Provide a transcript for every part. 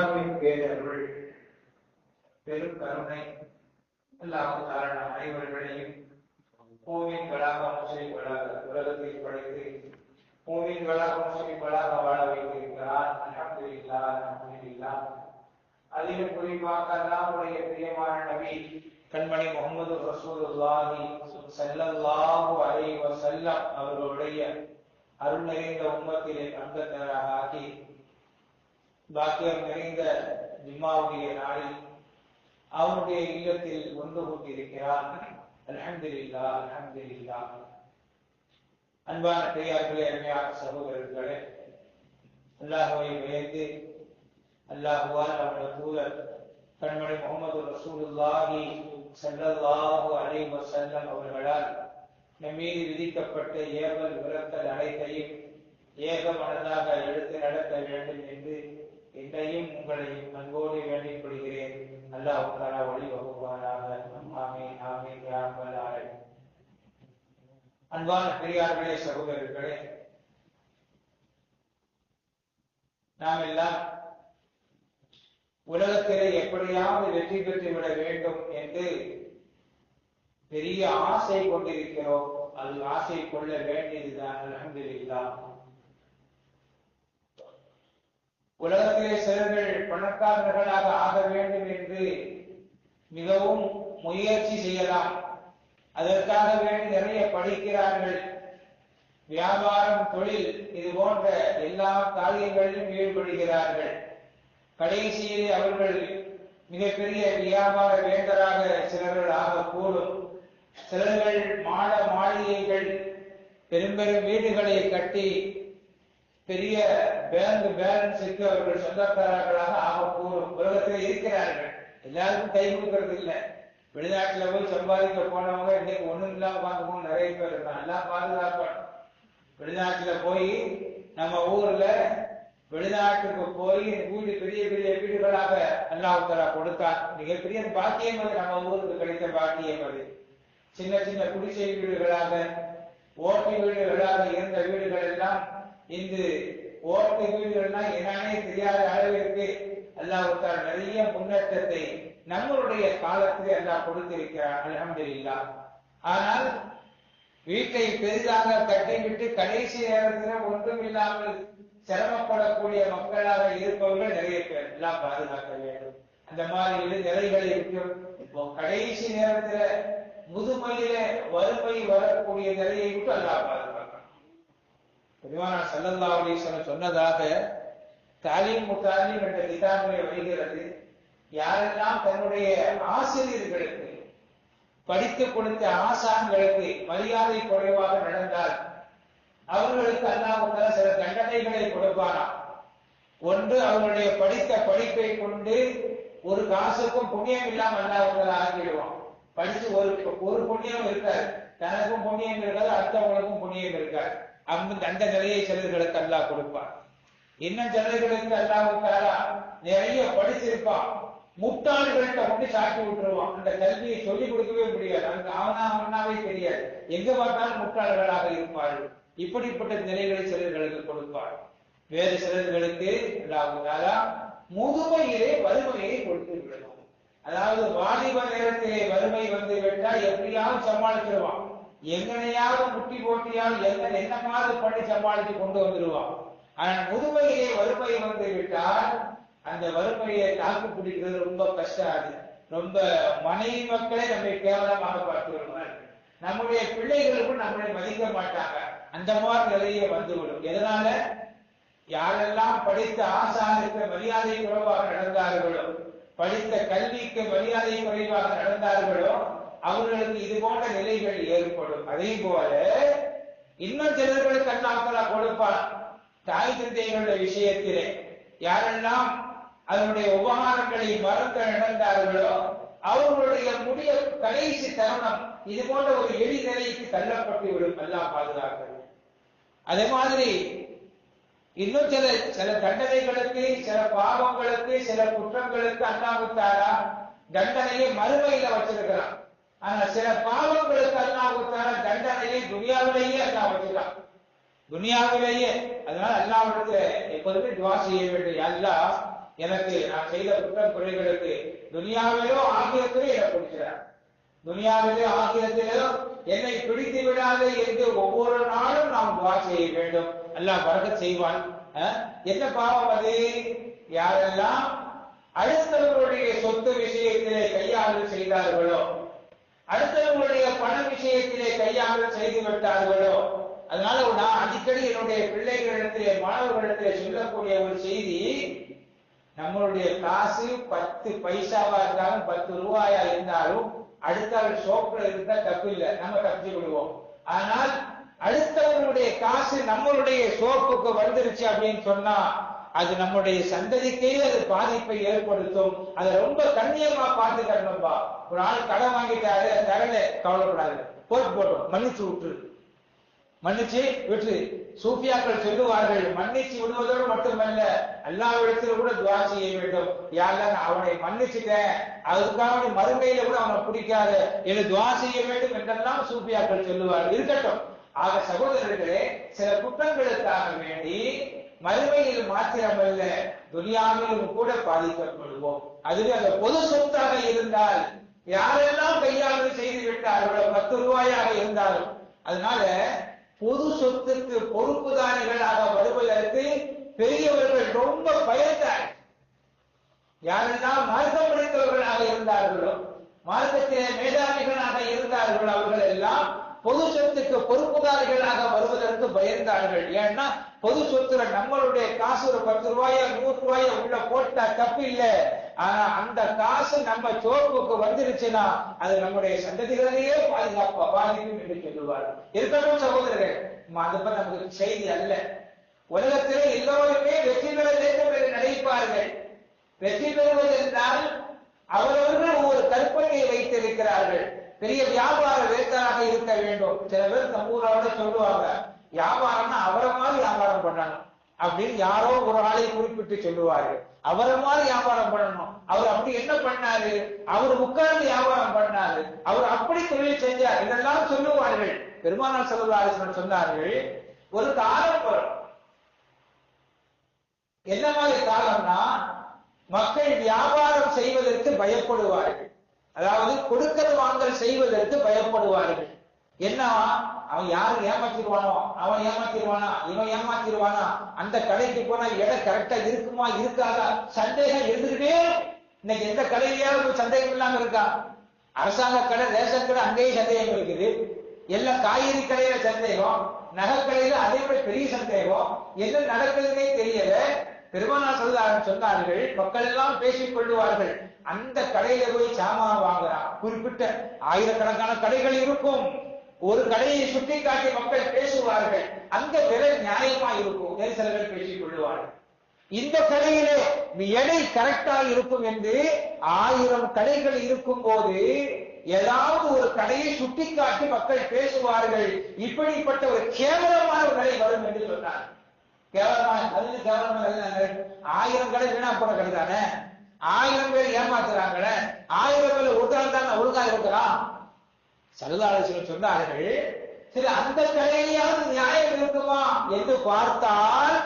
அல்லாஹ்வின் பேரருள் பெரும் கருணை அல்லாஹ் தஆலா அனைவர்களையும் மூமின்களாக முஸ்லிம்களாக உலகத்தில் படைத்து மூமின்களாக முஸ்லிம்களாக வாழ வைத்திருக்கிறார். அல்ஹம்துலில்லாஹ் அல்ஹம்துலில்லாஹ். அதிலும் குறிப்பாக அல்லாஹ்வுடைய பிரியமான நபி கண்மணி முஹம்மது ரசூலுல்லாஹி ஸல்லல்லாஹு அலைஹி வஸல்லம் அவர்களுடைய அருள் நிறைந்த உம்மத்திலே அங்கத்தவராக ஆக்கி பாக்கியம் நிறைந்த ஜும்மாவுடைய நாளில் அவருடைய இல்லத்தில் ஒன்று கூட்டியிருக்கிறார். அல்ஹம்துலில்லாஹ் அல்ஹம்துலில்லாஹ். அன்பான பெரியார்களே, அருமையான சகோதரர்களே, அல்லாஹ்வை பயந்து அல்லாஹ்வால் அவருடைய தூதர் கண்மணி முஹம்மது ரசூலுல்லாஹி ஸல்லல்லாஹு அலைஹி வஸல்லம் அவர்களால் நம் மீது விதிக்கப்பட்ட ஏவல் விரத்தல் அனைத்தையும் ஏக மனதாக எடுத்து நடத்த வேண்டும் என்று என்னையும் உங்களையும் அன்போடு வேண்டிக் கொள்கிறேன். அல்லாஹ் தஆலா வழி வகுப்பானாக. ஆமீன் ஆமீன் யா ரப்பல் ஆலமீன். அன்பான பெரியார்களே, சகோதரர்களே, நாம் எல்லாம் உலகத்திலே எப்படியாவது வெற்றி பெற்று விட வேண்டும் என்று பெரிய ஆசை கொண்டிருக்கிறோம். அது ஆசை கொள்ள வேண்டியதுதான். அல்ஹம்துலில்லாஹ். உலகத்திலே சிலர்கள் பணக்காரர்களாக ஆக வேண்டும் என்று மிகவும் முயற்சி செய்யலாம். அதற்காக வேண்டி நிறைய படிக்கிறார்கள். வியாபாரம், தொழில், இது போன்ற எல்லா காரியங்களிலும் ஈடுபடுகிறார்கள். கடைசியில் அவர்கள் மிகப்பெரிய வியாபார வேந்தராக சிலர்கள் ஆகக்கூடும். சிலர்கள் மாட மாளிகைகள், பெரும் பெரும் வீடுகளை கட்டி பெரிய பேங்க் பேலன்ஸுக்கு அவர்கள் சொந்தக்காரர்களாக ஆகக்கூடும். உலகத்தில் இருக்கிறார்கள். எல்லாருக்கும் கை கொடுக்கறது இல்லை. வெளிநாட்டுல போய் சம்பாதிக்க போனவங்க இன்னைக்கு ஒண்ணும் இல்லாம பார்க்கணும் நிறைய பேர் இருக்காங்க. எல்லாம் பாதுகாக்கணும். வெளிநாட்டுல போய் நம்ம ஊர்ல வெளிநாட்டுக்கு போய் வீடு பெரிய பெரிய வீடுகளாக அல்லாஹ் தஆலா கொடுத்தான். மிகப்பெரிய பாக்கியம் அது. நம்ம ஊருக்கு கிடைத்த பாக்கியம் அது. சின்ன சின்ன குடிசை வீடுகளாக, ஓட்டு வீடுகளாக இருந்த வீடுகள் எல்லாம் இன்று ஓட்டு வீடுகள்னா என்னன்னே தெரியாத அளவிற்கு அல்லாஹ் தஆலா நிறைய முன்னேற்றத்தை நம்மளுடைய காலத்தில் அல்லாஹ் கொடுத்திருக்கிறார். அல்ஹம்துலில்லாஹ். ஆனால் வீட்டை பெரிதாக கட்டிவிட்டு கடைசி நேரத்தில் ஒன்றும் இல்லாமல் சிரமப்படக்கூடிய மக்களாக இருப்பவர்கள் நிறைய பேர். எல்லாம் பாதுகாக்க வேண்டும். அந்த மாதிரி நிலைகளை விட்டு இப்போ கடைசி நேரத்தில் முதுமையில வறுமை வரக்கூடிய நிலையை விட்டு அல்லாஹ் பாதுகாக்கணும். பெருமானார் ஸல்லல்லாஹு அலைஹி வஸல்லம் சொன்னதாக தாலீம் முத்தாலீம் என்ற கிதாபிலே வருகிறது, யாரெல்லாம் தன்னுடைய ஆசிரியர்களுக்கு படித்துக் கொடுத்த ஆசான்களுக்கு மரியாதை குறைவாக நடந்தால் அவர்களுக்கு அல்லாஹ் தஆலா சில தண்டனைகளை கொடுப்பாராம். ஒன்று, அவர்களுடைய படித்த படிப்பை கொண்டு ஒரு காசுக்கும் புண்ணியம் இல்லாமல் அல்லாஹ் தஆலா ஆக்கிடுவான். படிச்சு ஒரு புண்ணியம் இருக்காது, தனக்கும் புண்ணியம் இருக்காது, அடுத்தவங்களுக்கும் புண்ணியம் இருக்காது. அந்த நிலையை சிலர்களுக்கு அல்லாஹ் கொடுப்பான். இன்னும் சிலர்களுக்கு அல்லாஹ் தஆலா நிறைய படிச்சிருப்பான், முட்டாள்கள்கிட்ட கொண்டு சாக்கி விட்டுருவான். அந்த கல்வியை சொல்லிக் கொடுக்கவே முடியாது. அங்க அவனாவே தெரியாது. எங்க பார்த்தாலும் முட்டாள்களாக இருப்பார்கள். இப்படிப்பட்ட நிலைகளை சிலர்களுக்கு கொடுப்பார். வேறு சிலர்களுக்கு அல்லாஹ் தஆலா முதுமையிலே வறுமையை கொடுத்து விடணும். அதாவது வாலிப நேரத்திலே வறுமை வந்து விட்டால் எப்படியாவது சமாளிச்சிருவான். எங்கனையாவது முட்டி போட்டியால் என்னமாவது பண்ணி சமாளித்து கொண்டு வந்துடுவான். ஆனால் முதுமையிலே வறுமை வந்து விட்டால் அந்த வறுமையை தாக்கு பிடிக்கிறது ரொம்ப கஷ்டம். அது ரொம்ப மனைவி மக்களே நம்மை கேவலமாக பார்த்து விடுவார்கள். நம்முடைய பிள்ளைகளுக்கும் நம்மளை மதிக்க மாட்டாங்க. அந்த மாதிரி நிலையை வந்துவிடும். எதனால? யாரெல்லாம் படித்த ஆசானுக்கு மரியாதை குறைவாக நடந்தார்களோ, படித்த கல்விக்கு மரியாதை குறைவாக நடந்தார்களோ, அவர்களுக்கு இது போன்ற நிலைகள் ஏற்படும். அதே போல இன்னும் சிலர்களுக்கு அல்லாஹ் தஆலா கொடுப்பான். தாய் தந்தைகளுடைய விஷயத்திலே யாரெல்லாம் அதனுடைய உபகாரங்களை மறந்து நடந்தார்களோ அவர்களுடைய முடிய கடைசி தருணம் இது போன்ற ஒரு எளி நிலைக்கு தள்ளப்பட்டு விடும். அல்லாஹ் பாதுகாக்கிறது. அதே மாதிரி இன்னும் சில தண்டனைகளுக்கு, சில பாவங்களுக்கு, சில குற்றங்களுக்கு அல்லாஹ் தஆலா தண்டனையை மறுமையில வச்சிருக்கிறான். ஆனா சில பாவங்களுக்கு அல்லாஹ் தஆலா தண்டனையை துனியாவிலேயே அல்லாஹ் வச்சிருக்கான். துனியாவிலேயே. அதனால அல்லாஹ்விடத்துல எப்போதுமே துஆ செய்ய வேண்டும். அல்லாஹ் எனக்கு நான் செய்த குற்றம் குறைகளுக்கு துனியாவிலோ ஆகியத்திலே என்னை பிடிக்கிறார், துனியாவிலே ஆகியத்திலோ என்னை பிடித்து விடாது என்று ஒவ்வொரு நாளும் நாம் துஆ செய்ய வேண்டும். அல்லாஹ் பரக்கத் செய்வான். என்ன பாவம் அது? யாரெல்லாம் அடுத்தவர்களுடைய சொத்து விஷயத்திலே கையாளல் செய்தார்களோ, அடுத்தவர்களுடைய பண விஷயத்திலே கையாளல் செய்து விட்டார்களோ. அதனால நான் அடிக்கடி என்னுடைய பிள்ளைகளிடத்திலே மாணவர்களிடத்திலே சொல்லக்கூடிய ஒரு செய்தி, நம்மளுடைய காசு 10 பைசாவா இருந்தாலும் 10 ரூபாயா இருந்தாலும் அடுத்தவர் சோப்புல இருந்தா தப்பு இல்லை, நம்ம தப்பிச்சு விடுவோம். ஆனால் அடுத்தவர்களுடைய காசு நம்மளுடைய சோப்புக்கு வந்துருச்சு அப்படின்னு சொன்னா அது நம்முடைய சந்ததிக்கே அது பாதிப்பை ஏற்படுத்தும். அதை ரொம்ப கண்ணியமா பார்த்துக்கணும்பா. ஒரு ஆள் கடன் வாங்கிட்டாரு, தரல, கவலைப்படாது, போட்டோம், மன்னிச்சு விட்டுரு, மன்னிச்சு விட்டு. சூஃபியாக்கள் சொல்லுவார்கள், மன்னிச்சு விடுவதோடு மட்டுமல்ல அல்லாஹ்விடத்தில் கூட துஆ செய்ய வேண்டும். யா அல்லாஹ் நான் அவனை மன்னிச்சுட்டேன், அதுக்காக மறுமையில கூட அவனை பிடிக்காத என்று துஆ செய்ய வேண்டும் என்றெல்லாம் சூஃபியாக்கள் சொல்லுவார்கள். இருக்கட்டும். ஆக சகோதரர்களே, சில குற்றங்களுக்காக வேண்டி மறுமையில் மாத்திரமல்ல துனியாவிலும் கூட பாதிக்கப்படுவோம். அதுவே அந்த பொது சொத்தாக இருந்தால், யாரெல்லாம் கையாளல் செய்து விட்டார்களோ 10 ரூபாயாக இருந்தாலும், அதனால பொது சொத்துக்கு பொறுப்புதாரிகளாக வருவதற்கு பெரியவர்கள் ரொம்ப பயந்தார். யாரெல்லாம் மார்க்கம் படித்தவர்களாக இருந்தார்களோ, மார்க்கத்திலே மேதாவிகளாக இருந்தார்களோ, அவர்கள் எல்லாம் பொது சொத்துக்கு பொறுப்புதாரிகளாக வருவதற்கு பயந்தார்கள். ஏன்னா பொது சொத்துல நம்மளுடைய காசு ஒரு 10 ரூபாயா 100 ரூபாயா உள்ள போட்டா தப்பு இல்லை. ஆனா அந்த காசு நம்ம சோப்புக்கு வந்துருச்சுன்னா அது நம்முடைய சந்ததிகளையே பாதிக்கும் என்று சொல்லுவார். இருக்கட்டும் சகோதரர்கள், அது நமக்கு செய்தி அல்ல. உலகத்திலே எல்லோருமே வெற்றி பெற வேண்டும் என்று நினைப்பார்கள். வெற்றி பெறுவது என்றால் அவரவர்கள் ஒரு கற்பனையை வைத்திருக்கிறார்கள். பெரிய வியாபார வேத்தராக இருக்க வேண்டும். சில பேர் தம்பூராவோட சொல்லுவாங்க, வியாபாரம்னா அவரை மாதிரி வியாபாரம் பண்ணணும் அப்படின்னு யாரோ ஒரு ஆளை குறிப்பிட்டு சொல்லுவார்கள். அவரை மாதிரி வியாபாரம் பண்ணணும். அவர் அப்படி என்ன பண்ணாரு, அவர் உட்கார்ந்து வியாபாரம் பண்ணாரு, அவர் அப்படி தொழில் செஞ்சார், இதெல்லாம் சொல்லுவார்கள். பெருமானார் ஸல்லல்லாஹு அலைஹி வஸல்லம் சொன்னார்கள், ஒரு காலம் வரும். என்ன மாதிரி காலம்னா, மக்கள் வியாபாரம் செய்வதற்கு பயப்படுவார்கள். அதாவது கொடுக்கல் வாங்கல் செய்வதற்கு பயப்படுவார்கள். என்னவா, அவன் யாரு ஏமாத்திடுவானோ, அவன் ஏமாத்திடுவானா, இவன் ஏமாத்திடுவானா, அந்த கடைக்கு போனா எடை கரெக்டா இருக்குமா இருக்காதா சந்தேகம் இருந்துகிட்டே. இன்னைக்கு எந்த கடையிலேயாவது சந்தேகம் இல்லாம இருக்கா? அரசாங்க கடை, ரேஷன் கடை, அங்கேயும் சந்தேகம் இருக்குது. எல்லாம் காய்கறி கடையில சந்தேகம், நகை கடையில அதை விட பெரிய சந்தேகம். என்ன நடக்குதுன்னே தெரியல. பெருமானார் ஸல்லல்லாஹு அலைஹி வஸல்லம் சொன்னார்கள், மக்கள் எல்லாம் பேசிக் கொள்ளுவார்கள், அந்த கடையில போய் சாமான் வாங்குறான். குறிப்பிட்ட ஆயிரக்கணக்கான கடைகள் இருக்கும். ஒரு கடையை சுட்டி காட்டி மக்கள் பேசுவார்கள், அந்த விலை நியாயமா இருக்கும். சிலர்கள் பேசிக் கொள்ளுவார்கள். இந்த கடையிலே எடை கரெக்டா இருக்கும் என்று 1000 கடைகள் இருக்கும் போது ஏதாவது ஒரு கடையை சுட்டி காட்டி மக்கள் பேசுவார்கள். இப்படிப்பட்ட ஒரு கேவலமான ஒரு நிலை வரும் என்று சொன்னார். கேவலமான, அது கேவலமான 1000 கடை வீணா போன கடை தானே, 1000 பேர் ஏமாத்துறாங்களே, 1000 பேர் ஒருத்தர் தானே ஒழுங்கா இருக்கிறான். ஸல்லல்லாஹு அலைஹி வஸல்லம் சொன்னார்கள், சரி அந்த கடையிலாவது நியாயம் இருக்குமா என்று பார்த்தால்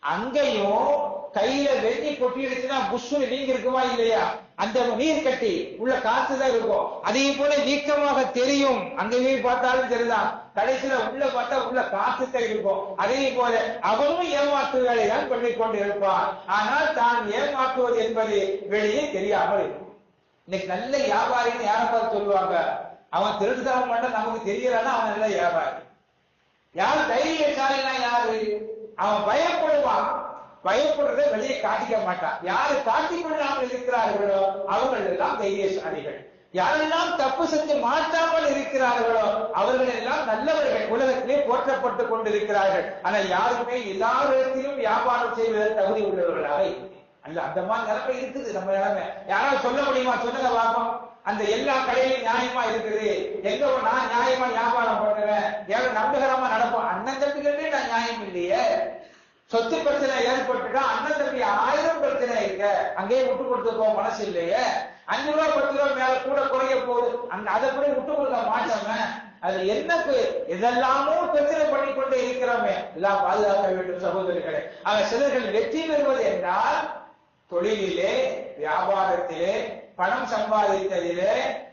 அங்கேயும் கையில வெண்ணி கொட்டிடுச்சுன்னா புஷ்ஷு நீங்க இருக்குமா இல்லையா, அந்த நீர் கட்டி உள்ள காத்துதான் இருக்கும். அதே போல வீக்கமாக தெரியும், அங்கேயே பார்த்தாலும் தெரியுதான், கடைசியில உள்ள பார்த்தா உள்ள காத்துதான் இருக்கும். அதே போல அவனும் ஏமாற்றுகளை தான் பண்ணிக் கொண்டு இருப்பான். ஆனால் தான் ஏமாற்றுவது என்பது வெளியே தெரியாமல் இருக்கும். இன்னைக்கு நல்ல வியாபாரின்னு யாரை பார்த்து சொல்லுவாங்க, அவன் திருட்டுத்தனம் பண்ண நமக்கு தெரியலன்னா அவன் நல்ல வியாபாரி. யார் தைரியசாலினா யாரு, அவன் பயப்படுவான். பயப்படுறதை வெளியே காட்டிக்க மாட்டான். யாரு காட்டிக் கொள்ளாமல் இருக்கிறார்களோ அவர்கள் எல்லாம் தைரியசாலிகள். யாரெல்லாம் தப்பு செஞ்சு மாட்டாமல் இருக்கிறார்களோ அவர்கள் எல்லாம் நல்லவர்கள், உலகத்திலே போற்றப்பட்டுக் கொண்டிருக்கிறார்கள். ஆனால் யாருமே எல்லாரிடத்திலும் வியாபாரம் செய்வதற்கு தகுதி உள்ளவர்களாக அல்ல. அந்த மாதிரி நிலைமை இருக்குது நம்ம நிலைமை. யாராவது சொல்ல முடியுமா? சொல்லுங்க பாப்போம். அந்த எல்லா கடையிலும் நியாயமா இருக்குது, எங்க நான் நியாயமா வியாபாரம் பண்ணுவேன், எவ்வளவு நம்பகரமா நடப்போம். அண்ணன் தம்பிகளே நான் நியாயம் இல்லையே. சொத்து பிரச்சனை ஏற்பட்டுட்டா அண்ணன் தம்பி 1000 பிரச்சனை இருக்க, அங்கேயே விட்டு கொடுத்துக்கோ மனசு இல்லையே. 5 ரூபா 10 ரூபா மேல கூட குறைய போகுது, அந்த அதை கூட விட்டு கொடுக்க மாட்டோமே. அது என்னக்கு இதெல்லாமோ பிரச்சனை பண்ணிக்கொண்டே இருக்கிறோமே, எல்லாம் பாதுகாக்க வேண்டும் சகோதரர்களே. ஆக சிலர்கள் வெற்றி பெறுவது என்றால் தொழிலிலே, வியாபாரத்திலே, பணம் சம்பாதித்ததிலே,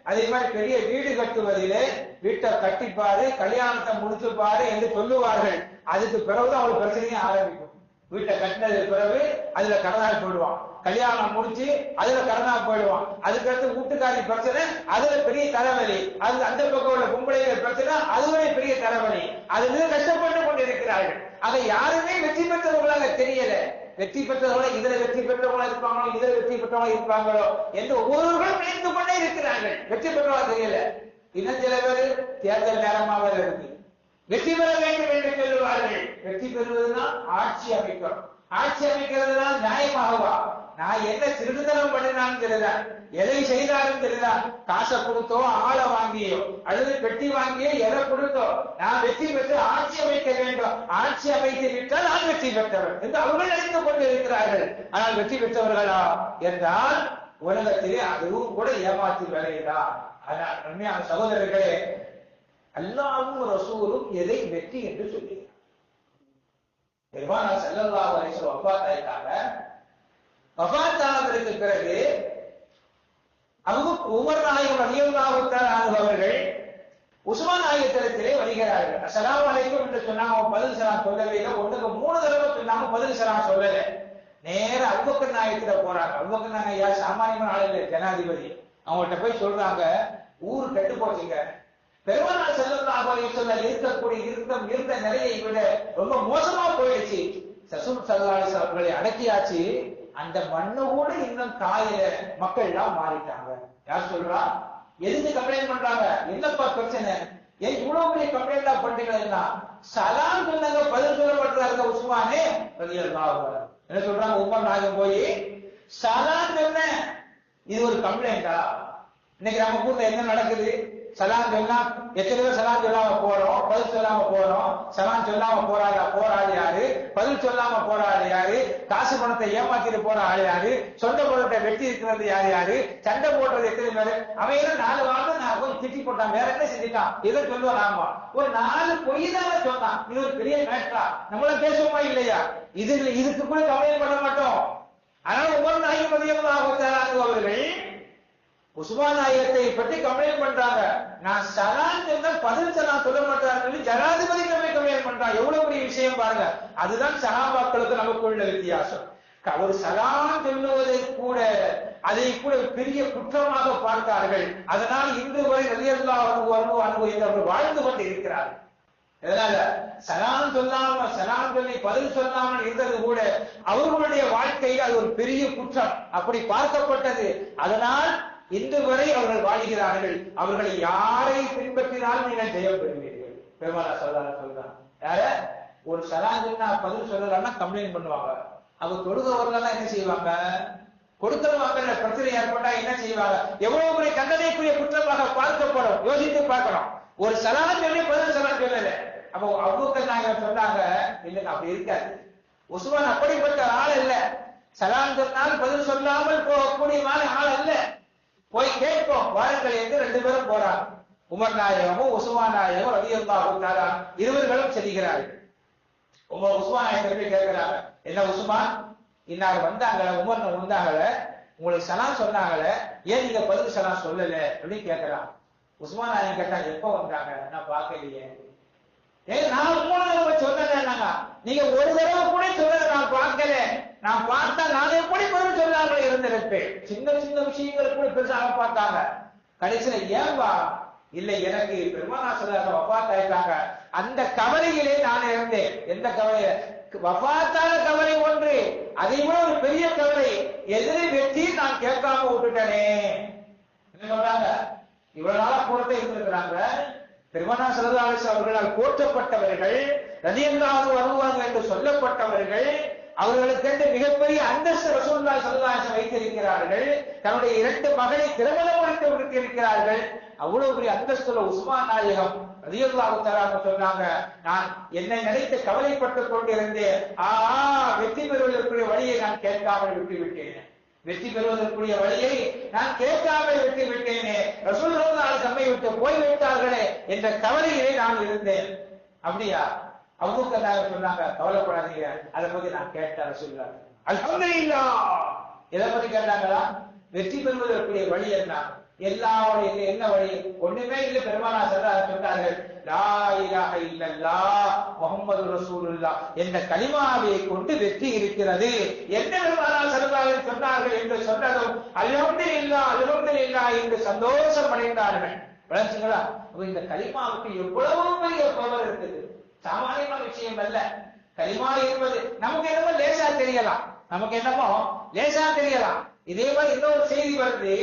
அதே மாதிரி பெரிய வீடு கட்டுவதிலே, வீட்டை கட்டிப்பாரு, கல்யாணத்தை முடிச்சுப்பாரு என்று சொல்லுவார்கள். அதுக்கு பிறகுதான் அவளுக்கு பிரச்சனையே ஆரம்பிக்கும். வீட்டை கட்டினதுக்கு பிறகு அதுல கடனாக போயிடுவான், கல்யாணம் முடிச்சு அதுல கடனாக போயிடுவான், அதுக்கடுத்து வீட்டுக்காரி பிரச்சனை, அதுல பெரிய தலைவலி, அது அந்த பக்கம் உள்ள பொம்பளைகள் பிரச்சனை, அதுவே பெரிய தலைவலி. அதுல கஷ்டப்பட்டு கொண்டிருக்கிறார்கள். ஆக யாருமே வெற்றி பெற்றவர்களாக தெரியல. வெற்றி பெற்றவர்கள இதுல வெற்றி பெற்றவங்களா இருப்பாங்களோ, இதுல வெற்றி பெற்றவங்களா இருப்பாங்களோ என்று ஒவ்வொருவர்களும் நினைத்து கொண்டே இருக்கிறார்கள். வெற்றி பெற்றவங்களா தெரியல. இன்னும் சில பேர் தேர்தல் நேரமாக இருக்கு, வெற்றி பெற வேண்டும் என்று சொல்லுவார்கள். வெற்றி பெறுவதுனா ஆட்சி அமைக்கணும். ஆட்சி அமைக்கிறதுனா நியாயமாகவா? நான் என்ன திருடுதனம் பண்ணினான்னு தெரியல, எதை செய்தாலும் தெரியல, காசை கொடுத்தோ, ஆளை வாங்கியோ, அல்லது பெட்டி வாங்கியோ, எதை கொடுத்தோ நான் வெற்றி பெற்று ஆட்சி அமைக்க வேண்டும், ஆட்சி அமைத்து விட்டால் நான் வெற்றி பெற்றவர் என்று அவர்கள் நினைத்துக் கொண்டு இருக்கிறார்கள். ஆனால் வெற்றி பெற்றவர்களா என்றால் உலகத்திலே அதுவும் கூட ஏமாற்றி வேலையில்தான். அதனால் உண்மையான சகோதரர்களே, அல்லாஹ்வும் ரசூலும் எதை வெற்றி என்று சொல்லுகிறார். பெருமானார் ஸல்லல்லாஹு அலைஹி வஸல்லம் வஃபாத் ஆயிட்டாங்க. வஃபாத் ஆனதற்கு பிறகு உமர் நாயகம் ரலியல்லாஹு தஆலா அன்ஹு அவர்கள் உஸ்மான் நாயகத்திலே வருகிறார்கள். அஸ்ஸலாமு அலைக்கும் என்று சொன்னாங்க, அவங்க பதில் சலாம் சொல்லவே இல்லை. ஒண்ணுக்கு 3 தடவை சொன்னாங்க, பதில் சலாம் சொல்லல. நேர அபூபக்கர் நாயகத்தில போறாங்க. அபூபக்கர் நாயகம் யார்? சாமானியமான ஆள் இல்லை, ஜனாதிபதி. அவங்கள்ட்ட போய் சொல்றாங்க, ஊர் கெட்டு போச்சுங்க, பெருமானார் ஸல்லல்லாஹு அலைஹி வஸல்லம் இருந்த நிலையை விட ரொம்ப மோசமா போயிடுச்சு. ரசூல் ஸல்லல்லாஹு அலைஹி வஸல்லம் அவர்களை அடக்கியாச்சு, அந்த மண்ணு கூட இன்னும் காயில மக்கள் எல்லாம் மாறிட்டாங்க. யார் சொல்றா? எதுக்கு கம்ப்ளைண்ட் பண்றாங்க? என்னப்பா பிரச்சனை? ஏன் இவ்வளவு பெரிய கம்ப்ளைண்ட் பண்றீங்கன்னா, சலாம் சொன்னாங்க, பதில் சொல்ல மாட்டாங்க உஸ்மானே ரலியல்லாஹு அன்ஹு. என்ன சொல்றாங்க? உமர் நாயகம் போய் சலாம் சொன்ன, இது ஒரு கம்ப்ளைண்டா? இன்னைக்கு நம்ம ஊர்ல என்ன நடக்குது? சலாம் சொன்னா எத்தனை பேர் சலாம் சொல்லாம போறோம், பதில் சொல்லாம போறோம். சலாம் சொல்லாம போராடு யாரு? பதில் சொல்லாம போராடு யாரு? காசு பணத்தை ஏமாத்திட்டு போற ஆள் யாரு? சொந்த பணத்தை வெட்டி இருக்கிறது யாரு யாரு? சண்டை போடுறது எத்தனை பேரு? அவன் 4 வாரம் நான் கொஞ்சம் திட்டி போட்டான், வேற என்ன செஞ்சுட்டான்? இதை சொல்லுவோம் நாம. ஒரு 4 பொய் தானே சொன்னான், இது ஒரு பெரிய மேட்டரா? நம்மள பேசுவோமா இல்லையா? இதுக்கு கூட கவலையும் பண்ண மாட்டோம். அதனால உமர் நாயகம் ரலியல்லாஹு தஆலா அன்ஹு அவர்கள் உஸ்மான் நாயகத்தை பற்றி கம்ப்ளைண்ட் பண்றாங்க. நான் சலாம் சொன்னா பதில் சலாம் சொல்ல மாட்டாங்க, ஜனாதிபதி கம்ப்ளைண்ட் பண்றாங்க. எவ்வளவு பெரிய விஷயம் பாருங்க. அதுதான் சஹாபாக்களுக்கு நமக்குள்ள வித்தியாசம். ஒரு சலாம் சொல்லுவதை கூட அதை கூட பெரிய குற்றமாக பார்த்தார்கள். அதனால் இன்று வரை ரலியல்லாஹு அன்ஹு வாழ்ந்து கொண்டு இருக்கிறார்கள். அதனால சலாம் சொல்லி பதில் சொல்லாமல் இருந்தது கூட அவர்களுடைய வாழ்க்கையில் அது ஒரு பெரிய குற்றம், அப்படி பார்க்கப்பட்டது. அதனால் இன்று வரை அவர்கள் வாழ்கிறார்கள். அவர்களை யாரை பின்பற்றினாலும் நீங்கள் ஜெயம் பெறுவீர்கள். பெருமானார் ஸல்லல்லாஹு அலைஹி வஸல்லம் யார ஒரு சலாம் சொன்னா பதில் சொல்லலன்னா கம்ப்ளைண்ட் பண்ணுவாங்க. அவங்க தொழுகிறவர்கள் என்ன செய்வாங்க? கொடுக்கிறவங்க பிரச்சனை ஏற்பட்டா என்ன செய்வாங்க? எவ்வளவு முறை தண்டனைக்குரிய குற்றமாக பார்க்கப்படும். யோசித்து பார்க்கணும். ஒரு சலாம் சொல்லி பதில் சலாம் சொல்லல. அப்போ அபூபக்கர் நாயகம் சொன்னாங்க, இல்லைங்க அப்படி இருக்காது. உஸ்மான் அப்படிப்பட்ட ஆள் இல்ல. சலாம் சொன்னால் பதில் சொல்லாமல் போகக்கூடிய ஆள் அல்ல. போய் கேட்போம் வாருங்கள் என்று 2 பேரும் போறாங்க. உமர் நாயகமும் உஸ்மான் நாயகம் ரலியல்லாஹு தஆலா இருவர்களும் செல்கிறார்கள். உஸ்மான் நாயகம் கேட்கிறாங்க, என்ன உஸ்மான், இன்னார் வந்தாங்க, உமர் வந்தாங்கல, உங்களுக்கு சலாம் சொன்னாங்கல, ஏன் நீங்க பதில் சலாம் சொல்லல அப்படின்னு கேட்கிறாங்க. உஸ்மான் நாயகம் கேட்டாங்க, எப்ப வந்தாங்க? நான் பார்க்கலையே. நான் 3 தடவை சொன்னேன்னாங்க, நீங்க ஒரு தடவை கூட சொல்லல, நான் பார்க்கல. நான் பார்த்தா நான் எப்படி பதில் சொல்லாமல் இருந்திருப்பேன். சின்ன சின்ன விஷயங்கள் கூட பெருசாக பார்த்தாங்க. கடைசியில ஏன்பா? இல்ல, எனக்கு பெருமானார் ஸல்லல்லாஹு அலைஹி வஸல்லம் வஃபாத் ஆயிட்டாங்க, அந்த கவலையிலே நான் இருந்தேன். எந்த கவலை? வஃபாத்தான கவலை ஒன்று, அதை விட ஒரு பெரிய கவலை, எதிரி வெற்றி நான் கேட்காம விட்டுட்டேனே. என்ன சொல்றாங்க? இவ்வளவு நாளா கூடத்தை இருந்திருக்கிறாங்க. பெருமானார் ஸல்லல்லாஹு அலைஹி வஸல்லம் அவர்களால் போற்றப்பட்டவர்கள், ரலியல்லாஹு அன்ஹு என்று சொல்லப்பட்டவர்கள், அவர்களுக்கு மிகப்பெரிய அந்தஸ்து ரசூலுல்லாஹி ஸல்லல்லாஹு அலைஹி வஸல்லம் வைத்திருக்கிறார்கள். தன்னுடைய 2 மகளை திருமணம் முடித்து விட்டிருக்கிறார்கள். அவ்வளவு பெரிய அந்தஸ்துள்ள உஸ்மான் நாயகம் ரலியல்லாஹு தஆலா சொன்னாங்க, நான் என்னை நினைத்து கவலைப்பட்டுக் கொண்டிருந்தேன். வெற்றி பெறுவதற்குரிய வழியை நான் கேட்காமல் விட்டுவிட்டேன். வெற்றி பெறுவதற்குரிய வழியை நான் கேட்காமல் விட்டு விட்டேனே, ரசூல் ஸல்லல்லாஹு அலைஹி வஸல்லம் விட்டு போய்விட்டார்களே என்ற கவலையிலே நான் இருந்தேன். அப்படியா? அபூபக்கர் நாயகம் சொன்னாங்க, கவலைப்படாதீங்க, அதை பத்தி நான் கேட்டேன். ரசூலுல்லாஹ் அல்ஹம்துலில்லாஹ் எதை பத்தி கேட்டாங்களா? வெற்றி பெறுவதற்குரிய வழி என்ன? எல்லாருடைய என்ன வழி? ஒண்ணுமே இல்லை. பெருமானார் சொன்னார்கள், லா இலாஹ இல்லல்லாஹ் முஹம்மது ரசூலுல்லாஹ் என்ற கலிமாவை கொண்டு வெற்றி இருக்கிறது. என்ன பெருமானார் ஸல்லல்லாஹு அலைஹி சொன்னார்கள் என்று சொன்னதும் அல்ஹம்துலில்லாஹ் அல்ஹம்துலில்லாஹ் என்று சந்தோஷம் அடைந்தார்கள். விளங்குங்களா? இந்த கலிமாவுக்கு எவ்வளவு பெரிய பவர் இருக்குது. சாமானியமான விஷயம் அல்ல. கலிமா என்பது நமக்கு என்னமோ லேசா தெரியலாம். இதே மாதிரி இன்னொரு செய்தி வருது.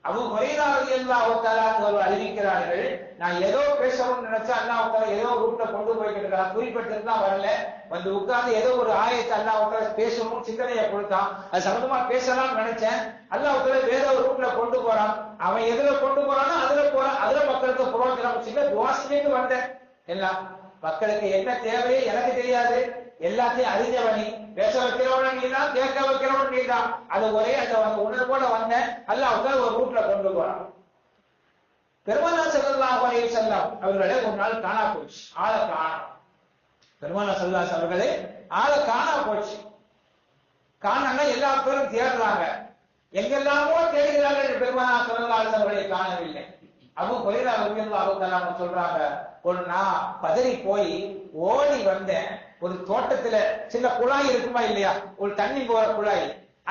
அபூ ஹுரைரா ரலியல்லாஹு தஆலா அவர்கள் அறிவிக்கிறார்கள், நான் ஏதோ பேசணும்னு நினைச்சா அல்லாஹ் தஆலா ஏதோ ரூட்ல கொண்டு போயிட்டு இருக்கான். குறிப்பிட்டிருந்தா வரல, வந்து உட்கார்ந்து ஏதோ ஒரு ஆயத்தை அல்லாஹ் தஆலா பேசணும்னு சிந்தனையை கொடுத்தான். அது சம்பந்தமா பேசலாம்னு நினைச்சேன். அல்லாஹ் தஆலா வேற ஒரு ரூட்ல கொண்டு போறான். அவன் எதுல கொண்டு போறானோ அதுல போறான். அதுல மக்களுக்கு புரோஜனம் சின்ன துவாசிலேட்டு வந்தேன். எல்லாம் மக்களுக்கு என்ன தேவையோ எனக்கு தெரியாது. எல்லாத்தையும் அறிஞ்சவனி, பேச வைக்கிறவன் நீ தான், கேட்க வைக்கிறவன் நீ தான். அது ஒரே அந்த உணர்வோட வந்தேன். அல்லாஹ் ஒரு ரூட்ல கொண்டு போறான். பெருமானார் ஸல்லல்லாஹு அலைஹி வஸல்லம் அவர்களே ஒரு நாள் காணா போச்சு. ஆளை காணோம். பெருமானார் ஸல்லல்லாஹு அலைஹி அவர்களே ஆளை காணா போச்சு. காணனா எல்லா பேரும் தேடுறாங்க. எங்கெல்லாமோ தேடுகிறார்கள். பெருமானார் ஸல்லல்லாஹு அலைஹி அவர்களை காணவில்லை. அபூ ஹுரைரா ரலியல்லாஹு தஆலா சொல்றாங்க, ஒரு நான் பதறி போய் ஓடி வந்தேன். ஒரு தோட்டத்துல சின்ன குழாய் இருக்குமா இல்லையா, ஒரு தண்ணி போற குழாய்,